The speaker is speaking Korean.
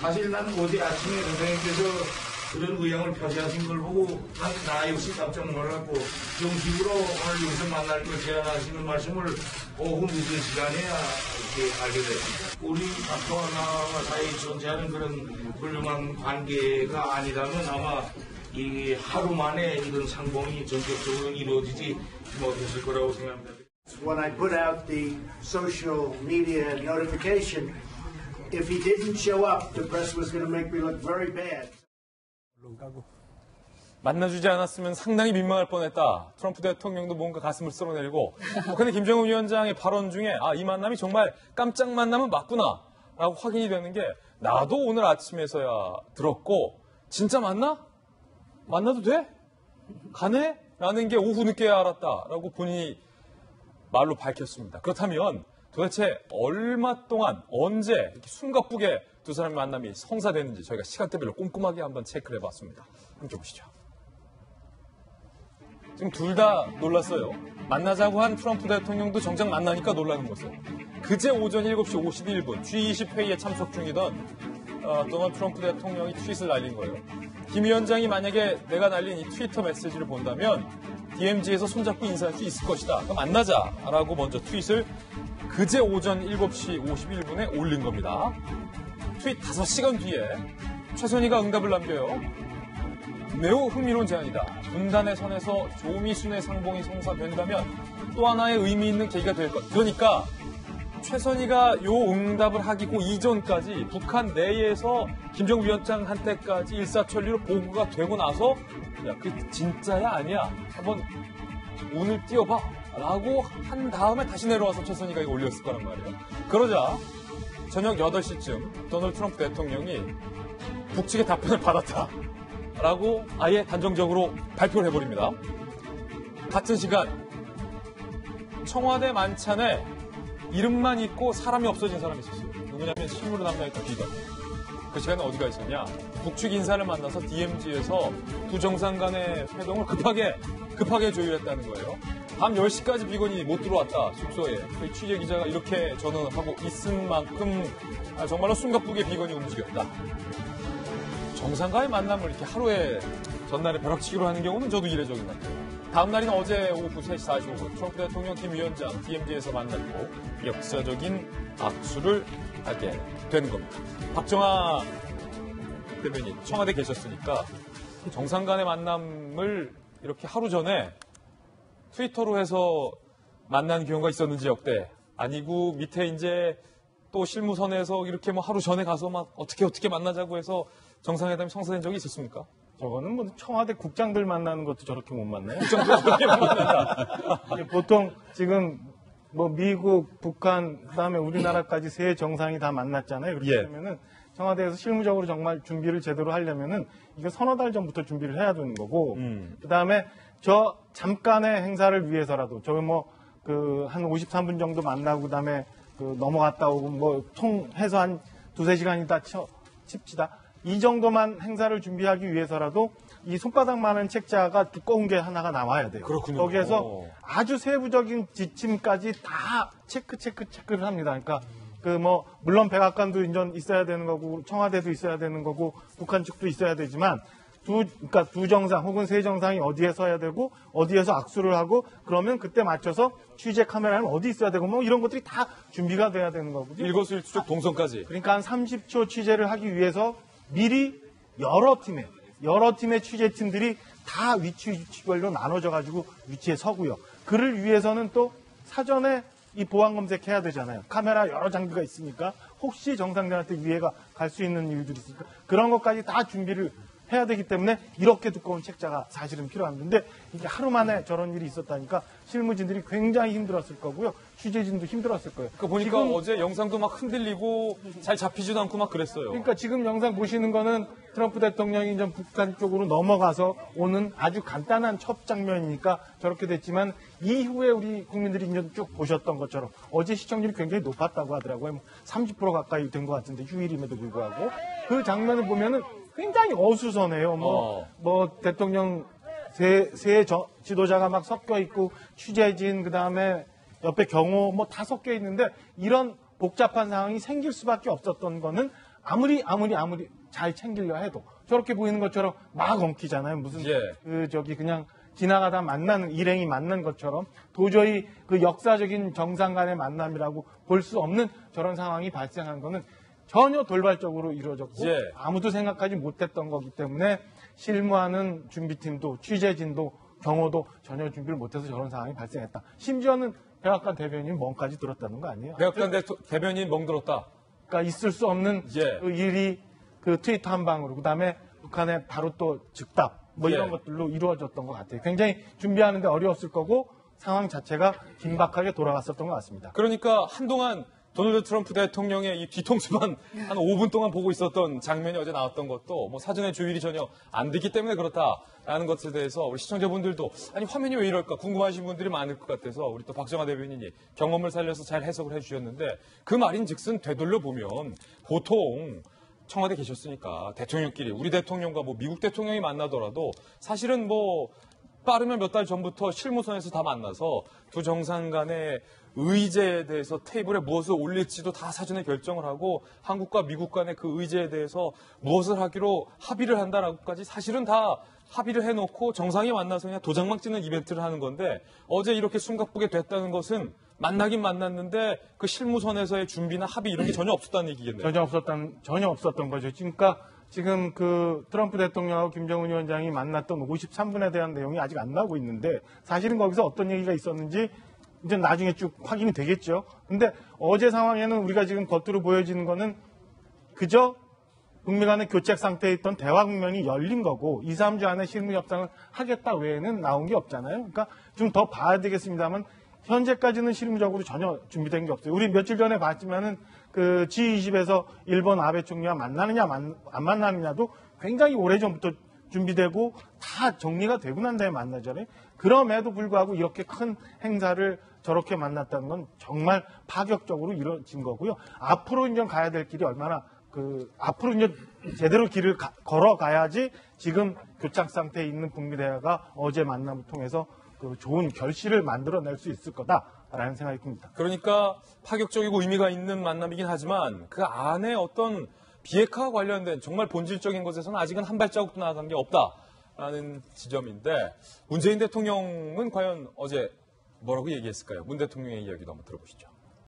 사실 나는 어제 아침에 선생님께서 그런 의향을 표시하신 걸 보고 나 역시 깜짝 놀랐고 정식으로 오늘 여기서 만날 걸 제안하시는 말씀을 오후 늦은 시간에야 이렇게 알게 됐습니다. 우리 박정환 사이에 존재하는 그런 훌륭한 관계가 아니라면 아마 이 하루 만에 이런 상봉이 전격적으로 이루어지지 못했을 거라고 생각합니다. When I put out the social media notification, if he didn't show up, the press was going to make me look very bad. 만나주지 않았으면 상당히 민망할 뻔했다. 트럼프 대통령도 뭔가 가슴을 쓸어내리고. 근데 김정은 위원장의 발언 중에 이 만남이 정말 깜짝 만남은 맞구나 라고 확인이 되는 게 나도 오늘 아침에서야 들었고 진짜 맞나? 만나도 돼? 가네? 라는 게 오후 늦게야 알았다라고 본인이 말로 밝혔습니다. 그렇다면 도대체 얼마 동안 언제 이렇게 숨가쁘게 두 사람의 만남이 성사되는지 저희가 시간대별로 꼼꼼하게 한번 체크를 해봤습니다. 함께 보시죠. 지금 둘 다 놀랐어요. 만나자고 한 트럼프 대통령도 정작 만나니까 놀라는 모습. 그제 오전 7시 51분 G20 회의에 참석 중이던 도널드 트럼프 대통령이 트윗을 날린 거예요. 김 위원장이 만약에 내가 날린 이 트위터 메시지를 본다면 DMZ에서 손잡고 인사할 수 있을 것이다. 그럼 만나자라고 먼저 트윗을 그제 오전 7시 51분에 올린 겁니다. 트윗 5시간 뒤에 최선희가 응답을 남겨요. 매우 흥미로운 제안이다. 분단의 선에서 조미순의 상봉이 성사된다면 또 하나의 의미 있는 계기가 될 것. 그러니까 최선희가 요 응답을 하기고 이전까지 북한 내에서 김정은 위원장한테까지 일사천리로 보고가 되고 나서 야, 그게 진짜야 아니야? 한번 운을 띄워봐 라고 한 다음에 다시 내려와서 최선희가 이거 올렸을 거란 말이에요. 그러자 저녁 8시쯤 도널드 트럼프 대통령이 북측의 답변을 받았다 라고 아예 단정적으로 발표를 해버립니다. 같은 시간 청와대 만찬에 이름만 있고 사람이 없어진 사람이 있었어요. 누구냐면 실무로 담당했던 비건. 그 시간에 어디가 있었냐? 북측 인사를 만나서 DMZ에서 두 정상 간의 회동을 급하게 조율했다는 거예요. 밤 10시까지 비건이 못 들어왔다, 숙소에. 그 취재 기자가 이렇게 전언을 하고 있은 만큼 정말로 숨가쁘게 비건이 움직였다. 정상과의 만남을 이렇게 하루에 전날에 벼락치기로 하는 경우는 저도 이례적인 것 같아요. 다음 날인 어제 오후 3시 45분 트럼프 대통령 김 위원장 DMZ에서 만났고 역사적인 악수를 하게 된 겁니다. 박정하 대변인 청와대 계셨으니까 정상 간의 만남을 이렇게 하루 전에 트위터로 해서 만난 경우가 있었는지 역대 아니고 밑에 이제 또 실무선에서 이렇게 뭐 하루 전에 가서 막 어떻게 만나자고 해서 정상회담이 성사된 적이 있었습니까? 저거는 뭐 청와대 국장들 만나는 것도 저렇게 못 만나요. 국장들 저렇게 못 만난다. 보통 지금 뭐 미국, 북한, 그다음에 우리나라까지 세 정상이 다 만났잖아요. 그렇게 되면은 청와대에서 실무적으로 정말 준비를 제대로 하려면은 이거 서너 달 전부터 준비를 해야 되는 거고, 그다음에 저 잠깐의 행사를 위해서라도 저 뭐 그 한 53분 정도 만나고 그다음에 그 넘어갔다 오고 뭐 통해서 한 2-3시간 있다 칩시다. 이 정도만 행사를 준비하기 위해서라도 이 손바닥만한 책자가 두꺼운 게 하나가 나와야 돼요. 그렇군요. 거기에서 아주 세부적인 지침까지 다 체크를 합니다. 그러니까 그 뭐 물론 백악관도 인전 있어야 되는 거고 청와대도 있어야 되는 거고 북한 측도 있어야 되지만 그러니까 두 정상 혹은 세 정상이 어디에 서야 되고 어디에서 악수를 하고 그러면 그때 맞춰서 취재 카메라는 어디 있어야 되고 뭐 이런 것들이 다 준비가 돼야 되는 거거든요. 일거수일투족 동선까지. 그러니까 한 30초 취재를 하기 위해서 미리 여러 팀의 취재팀들이 다 위치별로 나눠져 가지고 위치에 서고요. 그를 위해서는 또 사전에 이 보안 검색해야 되잖아요. 카메라 여러 장비가 있으니까 혹시 정상들한테 위해가 갈 수 있는 이유들이 있으니까 그런 것까지 다 준비를 해야 되기 때문에 이렇게 두꺼운 책자가 사실은 필요합니다. 근데 이게 하루 만에 저런 일이 있었다니까 실무진들이 굉장히 힘들었을 거고요. 취재진도 힘들었을 거예요. 그러니까 보니까 어제 영상도 막 흔들리고 잘 잡히지도 않고 막 그랬어요. 그러니까 지금 영상 보시는 거는 트럼프 대통령이 이제 북한 쪽으로 넘어가서 오는 아주 간단한 첫 장면이니까 저렇게 됐지만 이후에 우리 국민들이 이제 쭉 보셨던 것처럼 어제 시청률이 굉장히 높았다고 하더라고요. 30% 가까이 된 것 같은데 휴일임에도 불구하고 그 장면을 보면은 굉장히 어수선해요. 뭐 대통령 세 지도자가 막 섞여 있고 취재진 그다음에 옆에 경호 뭐 다 섞여 있는데 이런 복잡한 상황이 생길 수밖에 없었던 거는 아무리 잘 챙기려 해도 저렇게 보이는 것처럼 막 엉키잖아요. 무슨 예. 그냥 지나가다 만나는 일행이 만난 것처럼 도저히 그 역사적인 정상 간의 만남이라고 볼 수 없는 저런 상황이 발생한 거는 전혀 돌발적으로 이루어졌고 예. 아무도 생각하지 못했던 거기 때문에 실무하는 준비팀도 취재진도 경호도 전혀 준비를 못해서 저런 상황이 발생했다. 심지어는 백악관 대변인 멍까지 들었다는 거 아니에요? 백악관 대변인 멍들었다. 그러니까 있을 수 없는 예. 그 일이 그 트위터 한 방으로 그다음에 북한에 바로 또 즉답 뭐 이런 예. 것들로 이루어졌던 것 같아요. 굉장히 준비하는데 어려웠을 거고 상황 자체가 긴박하게 돌아갔었던 것 같습니다. 그러니까 한동안 도널드 트럼프 대통령의 이 뒤통수만 한 5분 동안 보고 있었던 장면이 어제 나왔던 것도 뭐 사전에 조율이 전혀 안 됐기 때문에 그렇다라는 것에 대해서 우리 시청자분들도 아니 화면이 왜 이럴까 궁금하신 분들이 많을 것 같아서 우리 또 박정아 대변인이 경험을 살려서 잘 해석을 해주셨는데 그 말인즉슨 되돌려 보면 보통 청와대 계셨으니까 대통령끼리 우리 대통령과 뭐 미국 대통령이 만나더라도 사실은 뭐 빠르면 몇 달 전부터 실무선에서 다 만나서 두 정상 간의 의제에 대해서 테이블에 무엇을 올릴지도 다 사전에 결정을 하고 한국과 미국 간의 그 의제에 대해서 무엇을 하기로 합의를 한다라고까지 사실은 다 합의를 해놓고 정상이 만나서 그냥 도장만 찍는 이벤트를 하는 건데 어제 이렇게 숨가쁘게 됐다는 것은 만나긴 만났는데 그 실무선에서의 준비나 합의 이런 게 전혀 없었다는 얘기겠네요. 전혀 없었던 거죠. 그러니까 지금 그 트럼프 대통령하고 김정은 위원장이 만났던 53분에 대한 내용이 아직 안 나오고 있는데 사실은 거기서 어떤 얘기가 있었는지 이제 나중에 쭉 확인이 되겠죠. 근데 어제 상황에는 우리가 지금 겉으로 보여지는 거는 그저 북미 간의 교착 상태에 있던 대화 국면이 열린 거고 2, 3주 안에 실무 협상을 하겠다 외에는 나온 게 없잖아요. 그러니까 좀 더 봐야 되겠습니다만 현재까지는 실무적으로 전혀 준비된 게 없어요. 우리 며칠 전에 봤지만은 그 G20에서 일본 아베 총리와 만나느냐 안 만나느냐도 굉장히 오래전부터 준비되고 다 정리가 되고 난 다음에 만나잖아요. 그럼에도 불구하고 이렇게 큰 행사를 저렇게 만났다는 건 정말 파격적으로 이루어진 거고요. 앞으로 이제 가야 될 길이 얼마나 앞으로 이제 제대로 길을 걸어가야지 지금 교착 상태에 있는 북미 대화가 어제 만남을 통해서 그 좋은 결실을 만들어낼 수 있을 거다라는 생각이 듭니다. 그러니까 파격적이고 의미가 있는 만남이긴 하지만 그 안에 어떤 비핵화와 관련된 정말 본질적인 것에서는 아직은 한 발자국도 나아간 게 없다라는 지점인데 문재인 대통령은 과연 어제 뭐라고 얘기했을까요? 문 대통령의 이야기도 한번 들어보시죠.